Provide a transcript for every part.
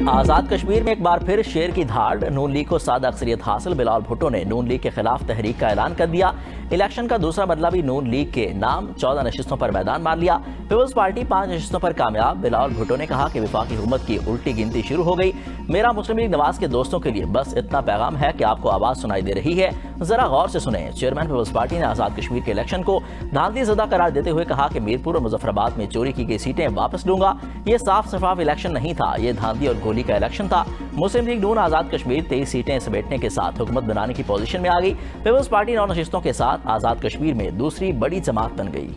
آزاد کشمیر میں ایک بار پھر شیر کی دھاڑ، نون لیگ کو سادہ اکثریت حاصل۔ بلاول بھٹو نے نون لیگ کے خلاف تحریک کا اعلان کر دیا۔ الیکشن کا دوسرا مرحلہ بھی نون لیگ کے نام، 14 نشستوں پر میدان مار لیا۔ پیپلز پارٹی 5 نشستوں پر کامیاب۔ بلاول بھٹو نے کہا کہ وفاقی حکومت کی الٹی گنتی شروع ہو گئی۔ میرا مسلم لیگ نواز کے دوستوں کے لیے بس اتنا پیغام ہے کہ آپ کو آواز سنائی دے رہی ہے، ذرا غور سے سنیں۔ چیئرمین پیپلز پارٹی نے آزاد کشمیر کے الیکشن کو دھاندلی زدہ قرار دیتے ہوئے کہا کہ میرپور اور مظفر آباد میں چوری کی گئی سیٹیں واپس لوں گا۔ یہ صاف شفاف الیکشن نہیں تھا، یہ دھاندلی اور گولی کا الیکشن تھا۔ مسلم لیگ نون آزاد کشمیر 23 سیٹیں سمیٹنے کے ساتھ حکومت بنانے کی پوزیشن میں آ گئی۔ پیپلز پارٹی 9 نشستوں کے ساتھ آزاد کشمیر میں دوسری بڑی جماعت بن گئی۔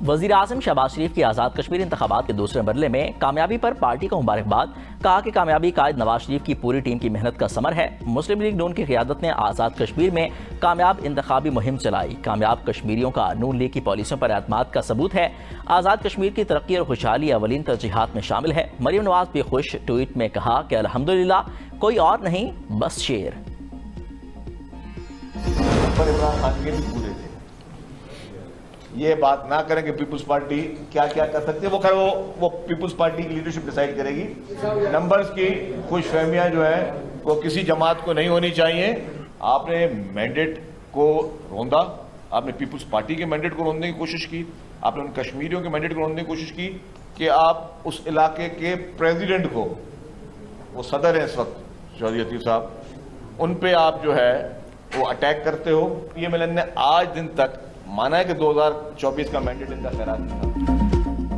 وزیر اعظم شہباز شریف کی آزاد کشمیر انتخابات کے دوسرے مرحلے میں کامیابی پر پارٹی کو مبارکباد۔ کہا کہ کامیابی قائد نواز شریف کی پوری ٹیم کی محنت کا ثمر ہے۔ مسلم لیگ نون کی قیادت نے آزاد کشمیر میں کامیاب انتخابی مہم چلائی۔ کامیاب کشمیریوں کا نون لیگ کی پالیسیوں پر اعتماد کا ثبوت ہے۔ آزاد کشمیر کی ترقی اور خوشحالی اولین ترجیحات میں شامل ہے۔ مریم نواز بھی خوش ٹویٹ میں کہا کہ الحمدللہ کوئی اور نہیں بس شیر۔ عمران خان کے بھی پورے تھے، یہ بات نہ کریں کہ پیپلز پارٹی کیا کیا کر سکتے ہیں، وہ پیپلز پارٹی کی لیڈرشپ ڈیسائیڈ کرے گی۔ نمبرز کی خوش فہمیاں جو ہیں وہ کسی جماعت کو نہیں ہونی چاہیے۔ آپ نے مینڈیٹ کو روندا، آپ نے پیپلز پارٹی کے مینڈیٹ کو روندنے کی کوشش کی، آپ نے ان کشمیریوں کے مینڈیٹ کو روندنے کی کوشش کی کہ آپ اس علاقے کے پریزیڈنٹ کو، وہ صدر ہیں اس وقت چودھری عتیق صاحب، ان پہ آپ جو ہے وہ اٹیک کرتے ہو۔ یہ ملن نے آج دن تک مانا ہے کہ 2024 کا مینڈیٹ ان کا خیرات نہیں تھا۔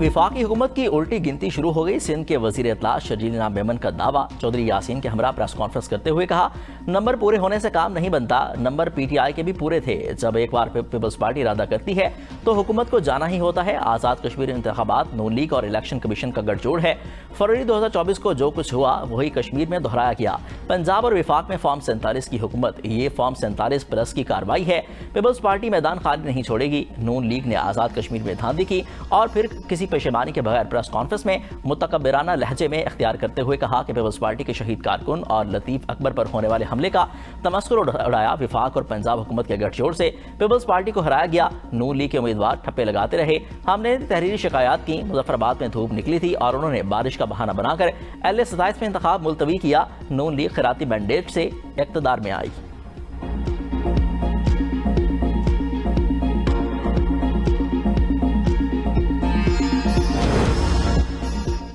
وفاقی حکومت کی الٹی گنتی شروع ہو گئی۔ سندھ کے وزیر اطلاع شرجیل انعام میمن کا دعویٰ، چودھری یاسین کے ہمراہ پریس کانفرنس کرتے ہوئے کہا نمبر پورے ہونے سے کام نہیں بنتا، نمبر پی ٹی آئی کے بھی پورے تھے۔ جب ایک بار پیپلز پارٹی ارادہ کرتی ہے تو حکومت کو جانا ہی ہوتا ہے۔ آزاد کشمیر انتخابات نون لیگ اور الیکشن کمیشن کا گٹھ جوڑ ہے۔ فروری 2024 کو جو کچھ ہوا وہی کشمیر میں دہرایا گیا۔ پنجاب اور وفاق میں فارم 47 کی حکومت، یہ فارم 47+ کی کارروائی ہے۔ پیپلز پارٹی میدان خالی نہیں چھوڑے گی۔ نون لیگ نے آزاد کشمیر میں دھاندلی کی اور پھر کسی پشیمانی کے بغیر پریس کانفرنس میں متکبرانہ لہجے میں اختیار کرتے ہوئے کہا کہ پیپلز پارٹی کے شہید کارکن اور لطیف اکبر پر ہونے والے حملے کا تمسخر اڑایا۔ وفاق اور پنجاب حکومت کے گٹھ جوڑ سے پیپلز پارٹی کو ہرایا گیا۔ نون لیگ کے امیدوار ٹھپے لگاتے رہے۔ ہم نے تحریری شکایات کی، مظفر آباد میں دھوپ نکلی تھی اور انہوں نے بارش کا بہانہ بنا کر اہل 27 میں انتخاب ملتوی کیا۔ نون لیگ خیراتی مینڈیٹ سے اقتدار میں آئی۔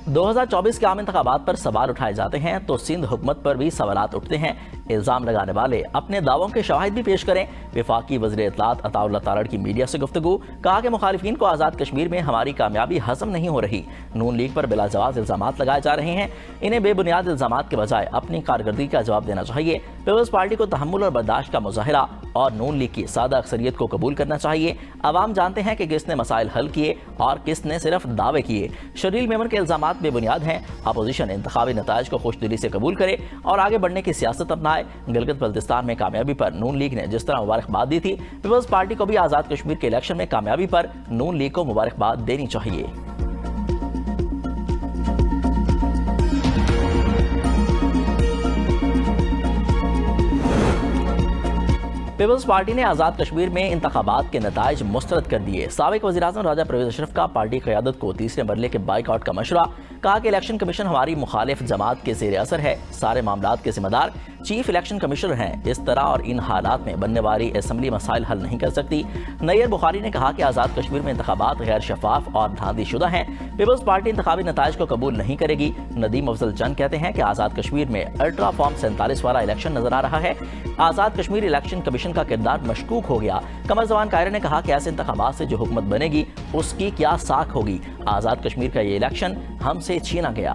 2024 کے عام انتخابات پر سوال اٹھائے جاتے ہیں تو سندھ حکومت پر بھی سوالات اٹھتے ہیں۔ الزام لگانے والے اپنے دعووں کے شواہد بھی پیش کریں۔ وفاقی وزیر اطلاعات عطا اللہ تارڑ کی میڈیا سے گفتگو، کہا کہ مخالفین کو آزاد کشمیر میں ہماری کامیابی ہضم نہیں ہو رہی۔ نون لیگ پر بلا جواز الزامات لگائے جا رہے ہیں، انہیں بے بنیاد الزامات کے بجائے اپنی کارکردگی کا جواب دینا چاہیے۔ پیپلز پارٹی کو تحمل اور برداشت کا مظاہرہ اور نون لیگ کی سادہ اکثریت کو قبول کرنا چاہیے۔ عوام جانتے ہیں کہ کس نے مسائل حل کیے اور کس نے صرف دعوے کیے۔ شرجیل میمن کے الزامات بے بنیاد ہیں۔ اپوزیشن انتخابی نتائج کو خوش دلی سے قبول کرے اور آگے بڑھنے کی سیاست اپنائے۔ گلگت بلتستان میں کامیابی پر نون لیگ نے جس طرح مبارکباد دی تھی، پیپلز پارٹی کو بھی آزاد کشمیر کے الیکشن میں کامیابی پر نون لیگ کو مبارکباد دینی چاہیے۔ پیپلز پارٹی نے آزاد کشمیر میں انتخابات کے نتائج مسترد کر دیے۔ سابق وزیراعظم راجہ پرویز اشرف کا پارٹی قیادت کو تیسرے مرحلے کے بائیک آؤٹ کا مشورہ، کہا کہ الیکشن کمیشن ہماری مخالف جماعت کے زیر اثر ہے، سارے معاملات کے ذمہ دار چیف الیکشن کمشنر ہیں، اس طرح اور ان حالات میں بننے والی اسمبلی مسائل حل نہیں کر سکتی۔ نیر بخاری نے کہا کہ آزاد کشمیر میں انتخابات غیر شفاف اور دھاندلی شدہ ہیں، پیپلز پارٹی انتخابی نتائج کو قبول نہیں کرے گی۔ ندیم افضل چند کہتے ہیں کہ آزاد کشمیر میں الٹرا فارم 47 والا الیکشن نظر آ رہا ہے۔ آزاد کشمیر الیکشن کمیشن کا کردار مشکوک ہو گیا۔ قمر زمان قائرہ نے کہا کہ ایسے انتخابات سے جو حکومت بنے گی اس کی کیا ساکھ ہوگی۔ آزاد کشمیر کا یہ الیکشن ہم سے چھینا گیا۔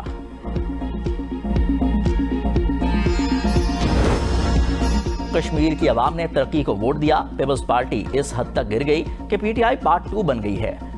کشمیر کی عوام نے ترقی کو ووٹ دیا، پیپلز پارٹی اس حد تک گر گئی کہ پی ٹی آئی پارٹ 2 بن گئی ہے۔